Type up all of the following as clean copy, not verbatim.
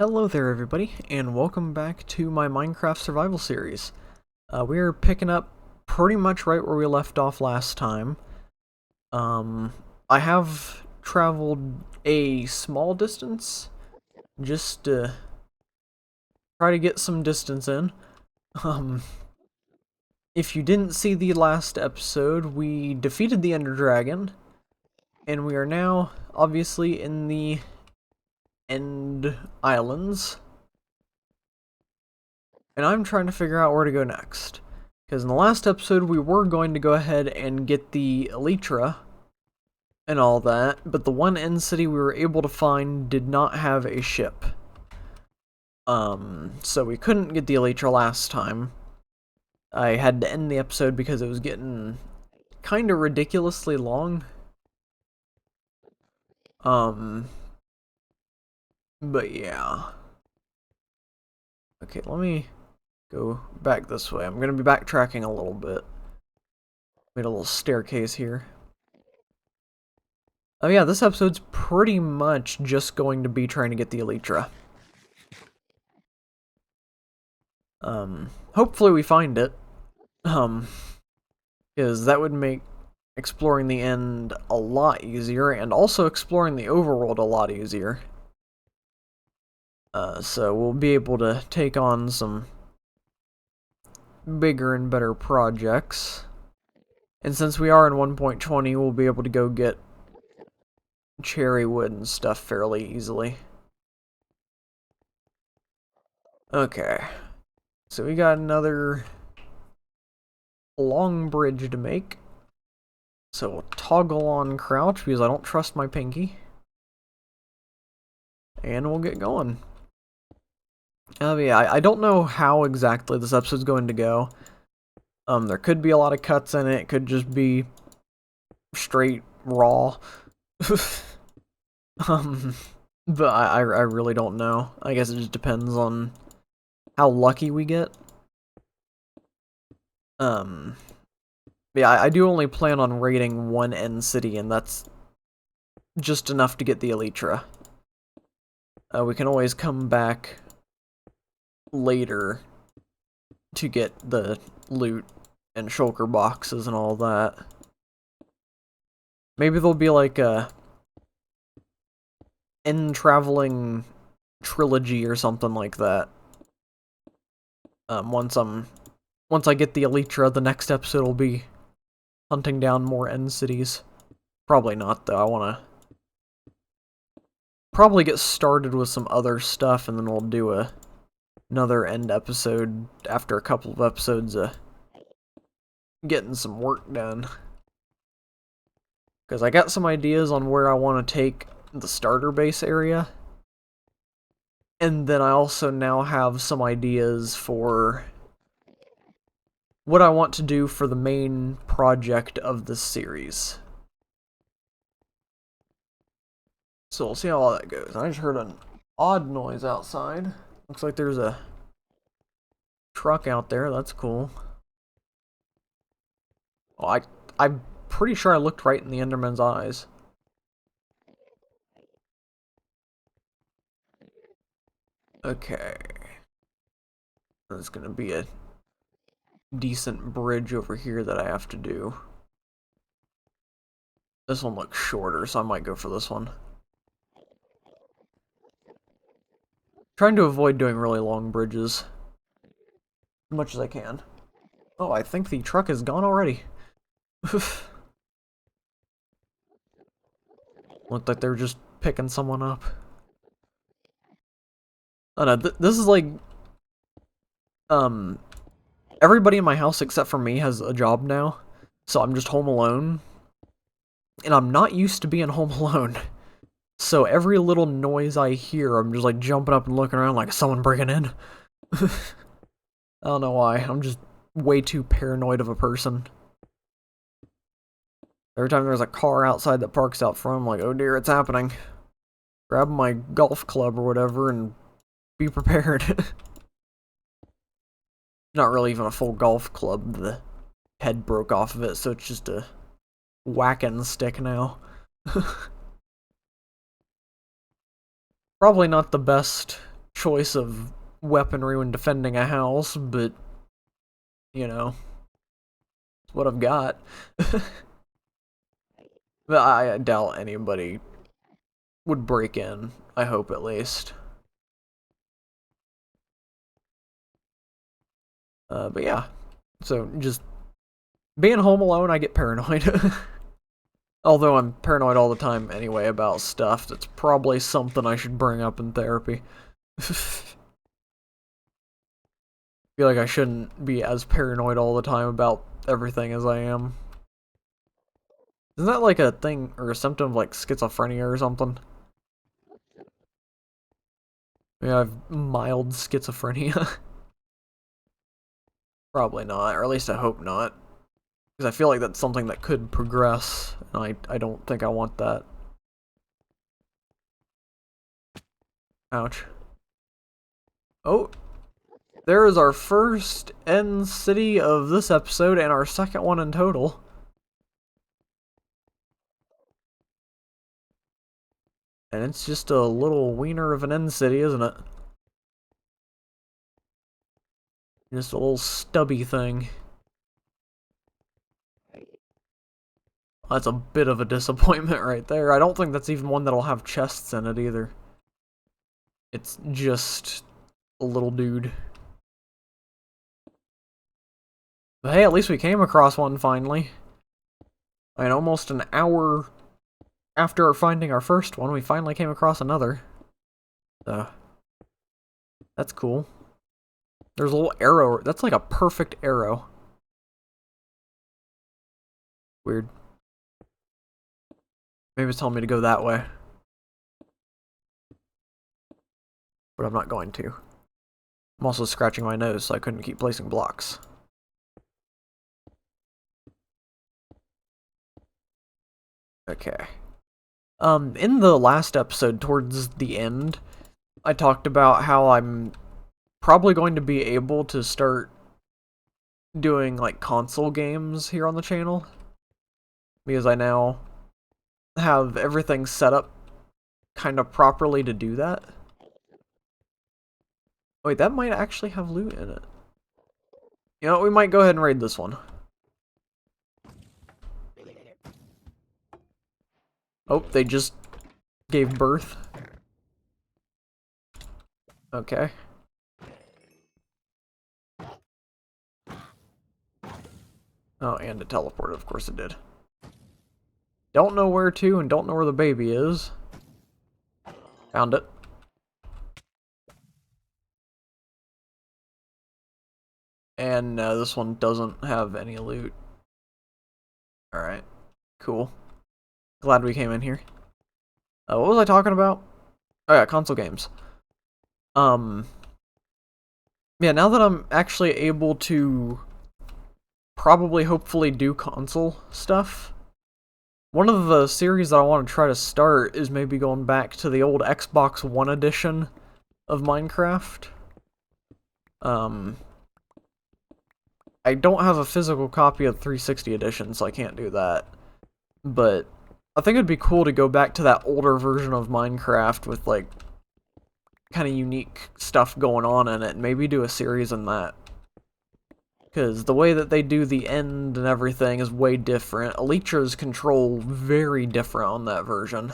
Hello there everybody, and welcome back to my Minecraft survival series. We are picking up pretty much right where we left off last time. I have traveled a small distance, just to try to get some distance in. Um, if you didn't see the last episode, we defeated the Ender Dragon, and we are now, obviously, in the End Islands. And I'm trying to figure out where to go next. Because in the last episode, we were going to go ahead and get the Elytra and all that, but the one end city we were able to find did not have a ship. So we couldn't get the Elytra last time. I had to end the episode because it was getting kind of ridiculously long. But yeah. Okay, let me go back this way. I'm going to be backtracking a little bit. Made a little staircase here. Oh yeah, this episode's pretty much just going to be trying to get the Elytra. Hopefully we find it. Because that would make exploring the end a lot easier, and also exploring the overworld a lot easier. So we'll be able to take on some bigger and better projects. And since we are in 1.20, we'll be able to go get cherry wood and stuff fairly easily. Okay. So we got another long bridge to make. So we'll toggle on crouch because I don't trust my pinky. And we'll get going. Yeah, I don't know how exactly this episode's going to go. There could be a lot of cuts in it. It could just be straight raw. But I really don't know. I guess it just depends on how lucky we get. Yeah, I do only plan on raiding one end city, and that's just enough to get the Elytra. We can always come back later to get the loot and shulker boxes and all that. Maybe there'll be like a end traveling trilogy or something like that. Once I get the Elytra, the next episode will be hunting down more end cities. Probably not though. I want to probably get started with some other stuff, and then we'll do another end episode after a couple of episodes of getting some work done. Because I got some ideas on where I want to take the starter base area. And then I also now have some ideas for what I want to do for the main project of this series. So we'll see how all that goes. I just heard an odd noise outside. Looks like there's a truck out there. That's cool. Oh, I'm pretty sure I looked right in the Enderman's eyes. Okay. There's gonna be a decent bridge over here that I have to do. This one looks shorter, so I might go for this one. Trying to avoid doing really long bridges as much as I can. Oh, I think the truck is gone already. Looked like they were just picking someone up. Oh no, this is like... Everybody in my house except for me has a job now, so I'm just home alone. And I'm not used to being home alone. So every little noise I hear, I'm just like jumping up and looking around like someone breaking in. I don't know why, I'm just way too paranoid of a person. Every time there's a car outside that parks out front, I'm like, oh dear, it's happening. Grab my golf club or whatever and be prepared. Not really even a full golf club, the head broke off of it, so it's just a whacking stick now. Probably not the best choice of weaponry when defending a house, but, you know, it's what I've got. But I doubt anybody would break in, I hope at least. But yeah, so just being home alone, I get paranoid. Although I'm paranoid all the time anyway about stuff, that's probably something I should bring up in therapy. Feel like I shouldn't be as paranoid all the time about everything as I am. Isn't that like a thing or a symptom of like schizophrenia or something? Maybe I have mild schizophrenia. Probably not, or at least I hope not. Because I feel like that's something that could progress, and I don't think I want that. Ouch. Oh, there is our first end city of this episode and our second one in total. And it's just a little wiener of an end city, isn't it? Just a little stubby thing. That's a bit of a disappointment right there. I don't think that's even one that'll have chests in it either. It's just a little dude. But hey, at least we came across one finally. And almost an hour after finding our first one, we finally came across another. So, that's cool. There's a little arrow. That's like a perfect arrow. Weird. Maybe it's telling me to go that way. But I'm not going to. I'm also scratching my nose, so I couldn't keep placing blocks. Okay. In the last episode, towards the end, I talked about how I'm probably going to be able to start doing, like, console games here on the channel. Because I now have everything set up kind of properly to do that. Wait, that might actually have loot in it. You know what, we might go ahead and raid this one. Oh, they just gave birth. Okay. Oh, and it teleported, of course it did. Don't know where to and don't know where the baby is. Found it. And this one doesn't have any loot. Alright. Cool. Glad we came in here. What was I talking about? Oh yeah, console games. Yeah, now that I'm actually able to probably, hopefully, do console stuff, one of the series that I want to try to start is maybe going back to the old Xbox One edition of Minecraft. I don't have a physical copy of 360 edition, so I can't do that. But I think it'd be cool to go back to that older version of Minecraft with, like, kind of unique stuff going on in it, and maybe do a series in that. Because the way that they do the end and everything is way different. Elytra's control very different on that version.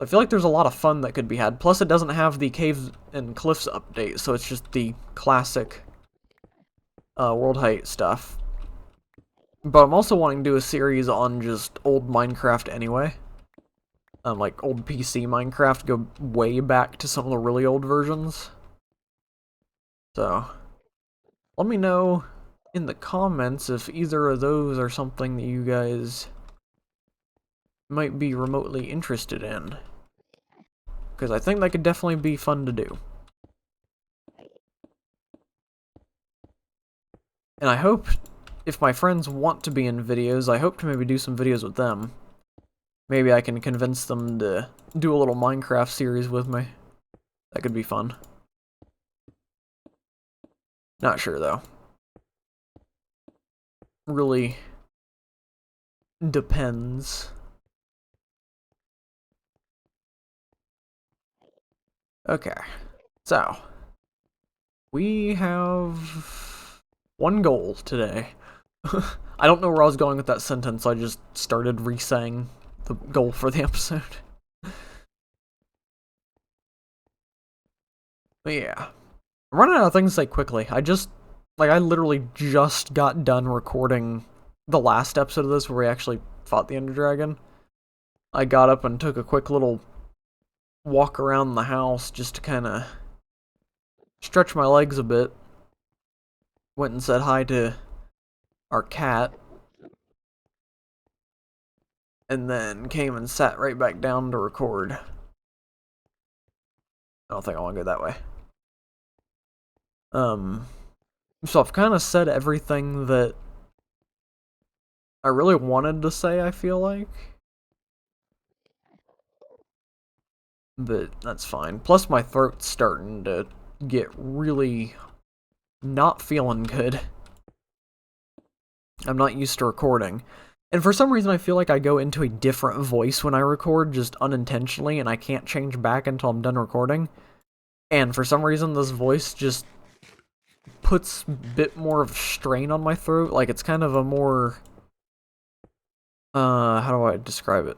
I feel like there's a lot of fun that could be had. Plus, it doesn't have the Caves and Cliffs update, so it's just the classic world height stuff. But I'm also wanting to do a series on just old Minecraft anyway. Like old PC Minecraft, go way back to some of the really old versions. So, let me know in the comments if either of those are something that you guys might be remotely interested in. Because I think that could definitely be fun to do. And I hope, if my friends want to be in videos, I hope to maybe do some videos with them. Maybe I can convince them to do a little Minecraft series with me. That could be fun. Not sure, though. Really depends. Okay, so we have one goal today. I don't know where I was going with that sentence, I just started re-saying the goal for the episode. But yeah. I'm running out of things to say quickly. I literally just got done recording the last episode of this where we actually fought the Ender Dragon. I got up and took a quick little walk around the house just to kind of stretch my legs a bit. Went and said hi to our cat. And then came and sat right back down to record. I don't think I want to go that way. So I've kind of said everything that I really wanted to say, I feel like. But that's fine. Plus my throat's starting to get really not feeling good. I'm not used to recording. And for some reason I feel like I go into a different voice when I record, just unintentionally, and I can't change back until I'm done recording. And for some reason this voice just puts a bit more of strain on my throat. Like, it's kind of a more... how do I describe it?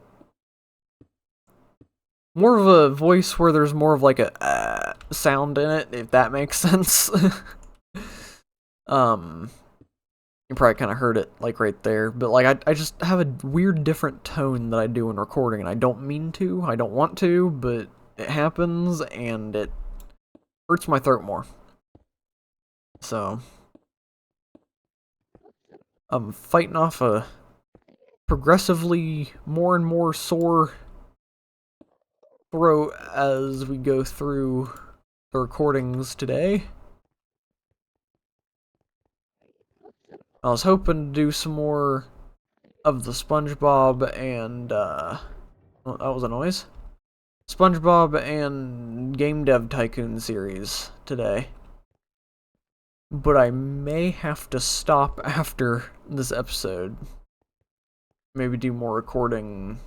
More of a voice where there's more of like a sound in it, if that makes sense. You probably kind of heard it, like, right there. But, like, I just have a weird different tone that I do in recording, and I don't mean to, I don't want to, but it happens, and it hurts my throat more. So, I'm fighting off a progressively more and more sore throat as we go through the recordings today. I was hoping to do some more of the SpongeBob and, oh, that was a noise. SpongeBob and Game Dev Tycoon series today. But I may have to stop after this episode. Maybe do more recording.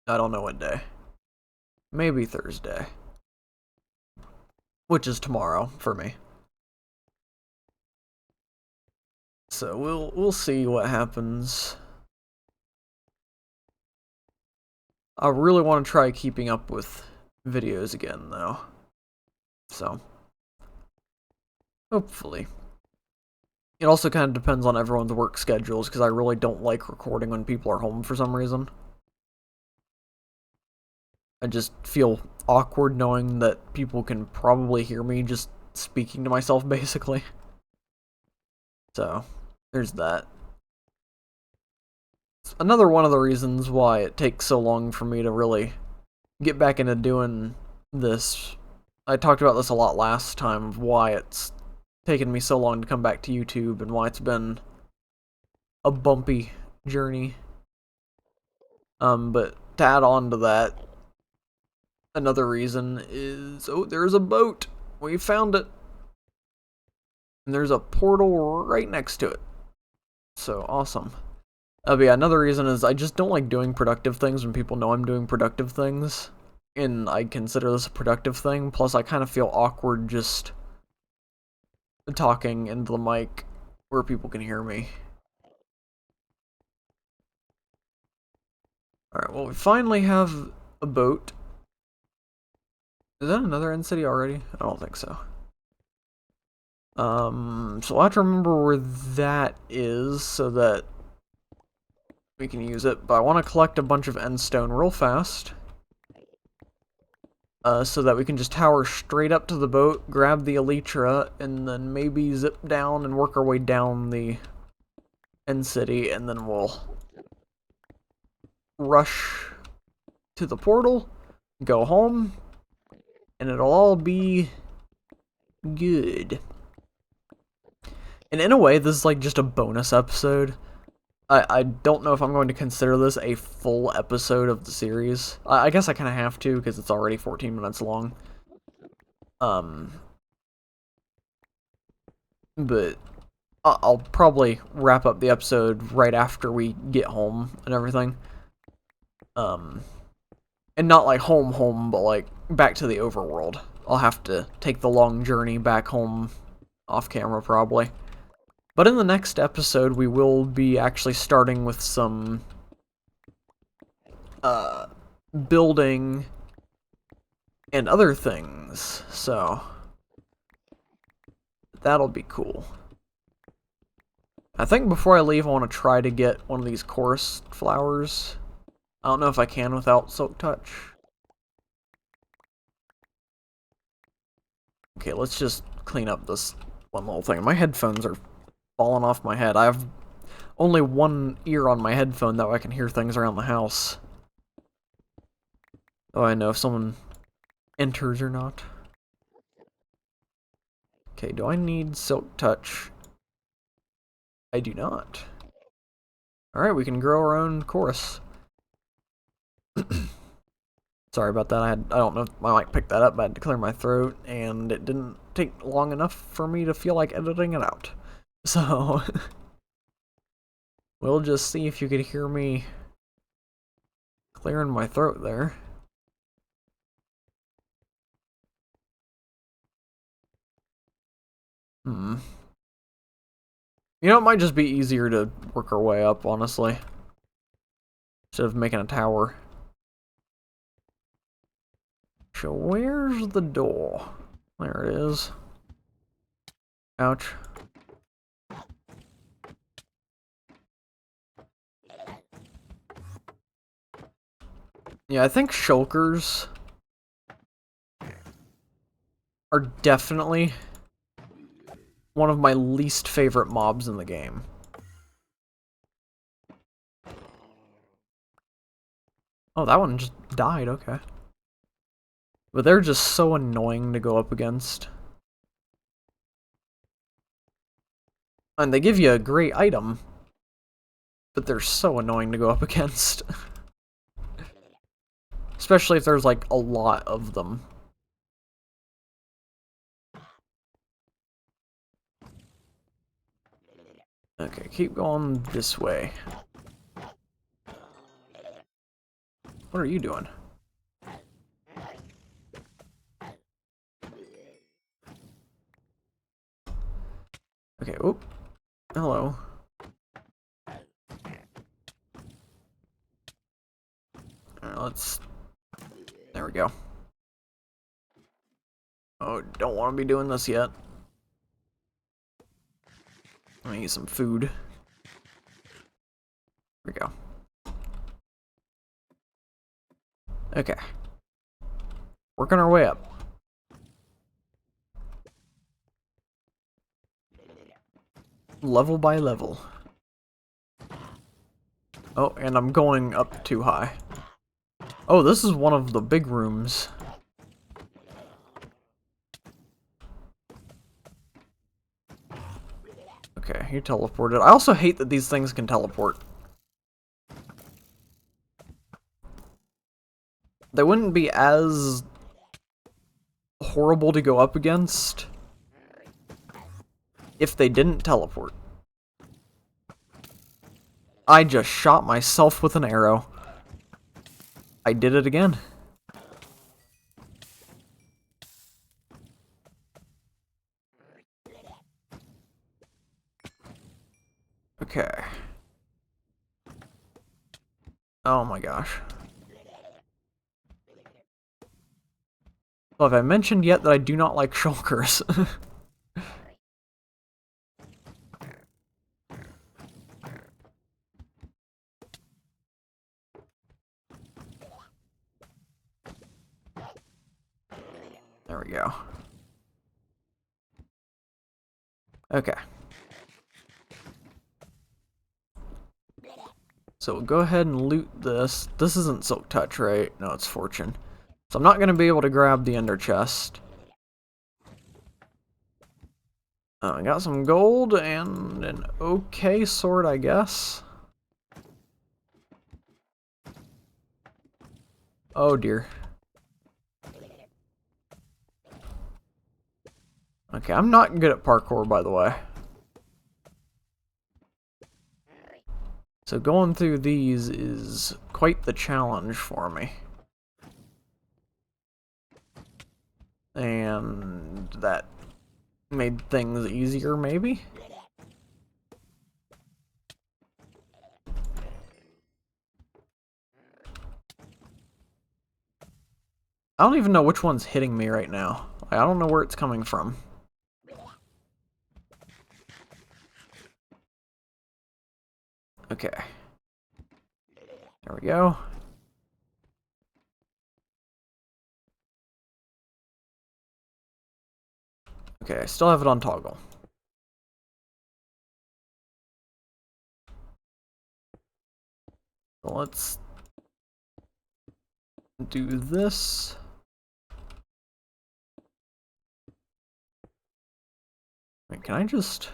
I don't know what day. Maybe Thursday. Which is tomorrow for me. So we'll see what happens. I really want to try keeping up with videos again, though. So, hopefully. It also kind of depends on everyone's work schedules, because I really don't like recording when people are home for some reason. I just feel awkward knowing that people can probably hear me just speaking to myself, basically. So, there's that. It's another one of the reasons why it takes so long for me to really get back into doing this. I talked about this a lot last time, of why it's taken me so long to come back to YouTube and why it's been a bumpy journey. But to add on to that, another reason is, oh, there's a boat! We found it! And there's a portal right next to it. So, awesome. But yeah, another reason is I just don't like doing productive things when people know I'm doing productive things. And I consider this a productive thing, plus I kind of feel awkward just talking into the mic where people can hear me. Alright, well, we finally have a boat. Is that another end city already? I don't think so. So I'll have to remember where that is so that we can use it, but I want to collect a bunch of end stone real fast. So that we can just tower straight up to the boat, grab the Elytra, and then maybe zip down and work our way down the end city, and then we'll rush to the portal, go home, and it'll all be good. And in a way, this is like just a bonus episode. I don't know if I'm going to consider this a full episode of the series. I guess I kind of have to, because it's already 14 minutes long. But I'll probably wrap up the episode right after we get home and everything. And not like home, but like back to the overworld. I'll have to take the long journey back home off camera, probably. But in the next episode, we will be actually starting with some building and other things, so that'll be cool. I think before I leave, I want to try to get one of these chorus flowers. I don't know if I can without Silk Touch. Okay, let's just clean up this one little thing. My headphones are falling off my head. I have only one ear on my headphone, that way I can hear things around the house. Oh, I know if someone enters or not. Okay, do I need Silk Touch? I do not. Alright, we can grow our own chorus. Sorry about that. I don't know if my mic picked that up, but I had to clear my throat, and it didn't take long enough for me to feel like editing it out. So, we'll just see if you could hear me clearing my throat there. You know, it might just be easier to work our way up, honestly. Instead of making a tower. So where's the door? There it is. Ouch. Yeah, I think shulkers are definitely one of my least favorite mobs in the game. Oh, that one just died, okay. But they're just so annoying to go up against. And they give you a great item, but they're so annoying to go up against. Especially if there's like a lot of them. Okay, keep going this way. What are you doing? Okay, oop. Hello. Alright, let's... There we go. Oh, don't want to be doing this yet. I need some food. There we go. Okay. Working our way up. Level by level. Oh, and I'm going up too high. Oh, this is one of the big rooms. Okay, he teleported. I also hate that these things can teleport. They wouldn't be as horrible to go up against if they didn't teleport. I just shot myself with an arrow. I did it again. Okay. Oh my gosh. Well, have I mentioned yet that I do not like shulkers? There we go. Okay. So we'll go ahead and loot this. This isn't Silk Touch, right? No, it's Fortune. So I'm not going to be able to grab the Ender Chest. I got some gold and an okay sword, I guess. Oh dear. Okay, I'm not good at parkour, by the way. So going through these is quite the challenge for me. And that made things easier, maybe? I don't even know which one's hitting me right now. I don't know where it's coming from. Okay. There we go. Okay, I still have it on toggle. So let's do this. Wait, can I just...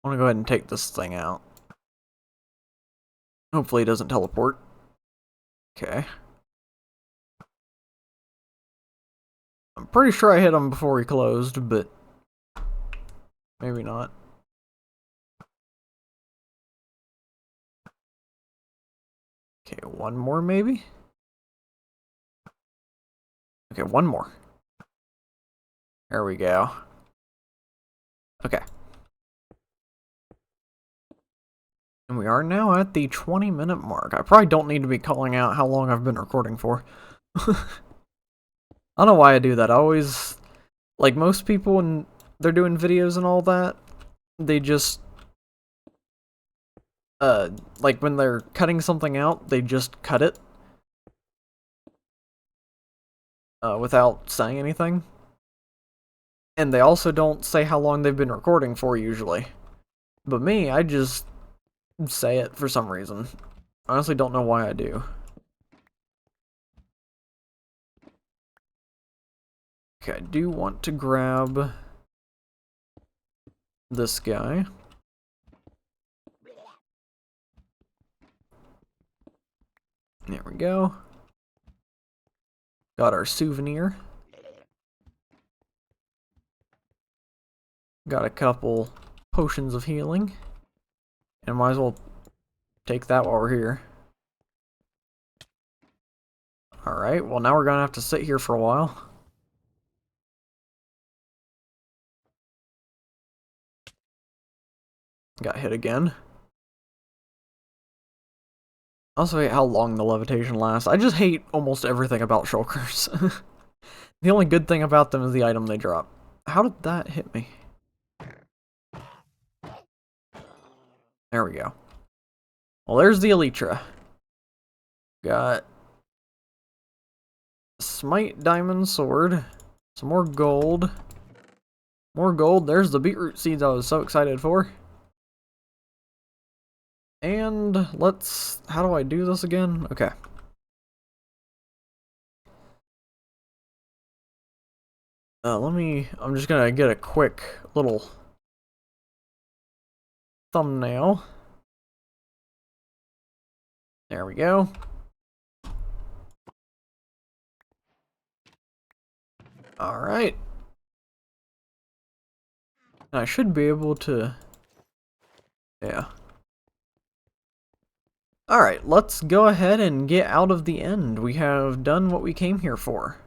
I want to go ahead and take this thing out. Hopefully it doesn't teleport. Okay. I'm pretty sure I hit him before he closed, but maybe not. Okay, one more maybe? Okay, one more. There we go. Okay. And we are now at the 20-minute mark. I probably don't need to be calling out how long I've been recording for. I don't know why I do that. I always... Like, most people, when they're doing videos and all that, they just... like, when they're cutting something out, they just cut it. Without saying anything. And they also don't say how long they've been recording for, usually. But me, I just say it for some reason. I honestly don't know why I do. Okay, I do want to grab this guy. There we go. Got our souvenir. Got a couple potions of healing. And might as well take that while we're here. Alright, well now we're gonna have to sit here for a while. Got hit again. I also hate how long the levitation lasts. I just hate almost everything about shulkers. The only good thing about them is the item they drop. How did that hit me? There we go. Well, there's the Elytra. Got Smite Diamond Sword. Some more gold. More gold. There's the beetroot seeds I was so excited for. And let's... How do I do this again? Okay. I'm just gonna get a quick little thumbnail. There we go. Alright. I should be able to... Yeah. Alright, let's go ahead and get out of the end. We have done what we came here for.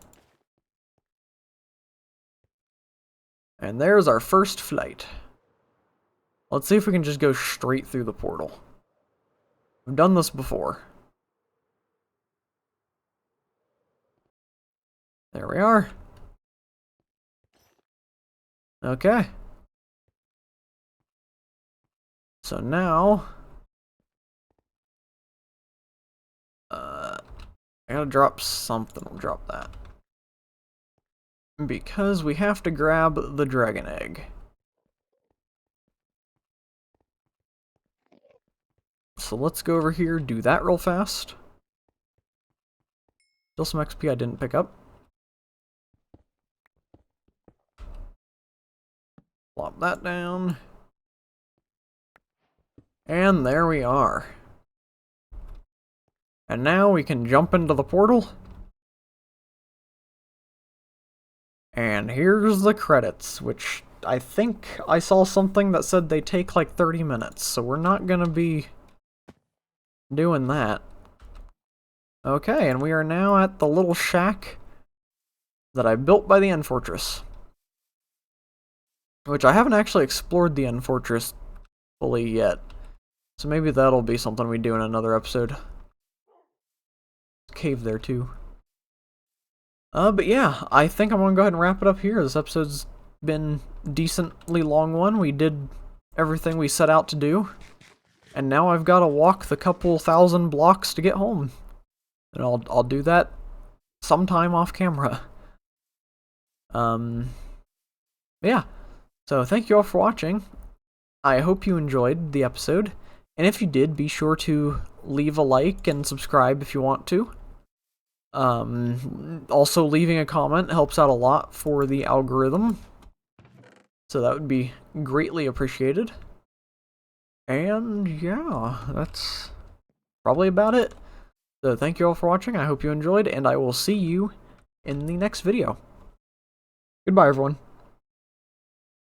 And there's our first flight. Let's see if we can just go straight through the portal. We've done this before. There we are. Okay. So now... I gotta drop something. We'll drop that. Because we have to grab the dragon egg. So let's go over here, do that real fast. Still some XP I didn't pick up. Plop that down. And there we are. And now we can jump into the portal. And here's the credits, which I think I saw something that said they take like 30 minutes, so we're not gonna be doing that. Okay, and we are now at the little shack that I built by the end fortress. Which I haven't actually explored the end fortress fully yet. So maybe that'll be something we do in another episode. Cave there too. But yeah, I think I'm gonna go ahead and wrap it up here. This episode's been decently long one. We did everything we set out to do. And now I've got to walk the couple thousand blocks to get home. And I'll do that sometime off camera. Yeah. So thank you all for watching. I hope you enjoyed the episode. And if you did, be sure to leave a like and subscribe if you want to. Also leaving a comment helps out a lot for the algorithm. So that would be greatly appreciated. And yeah, that's probably about it. So thank you all for watching, I hope you enjoyed, and I will see you in the next video. Goodbye, everyone.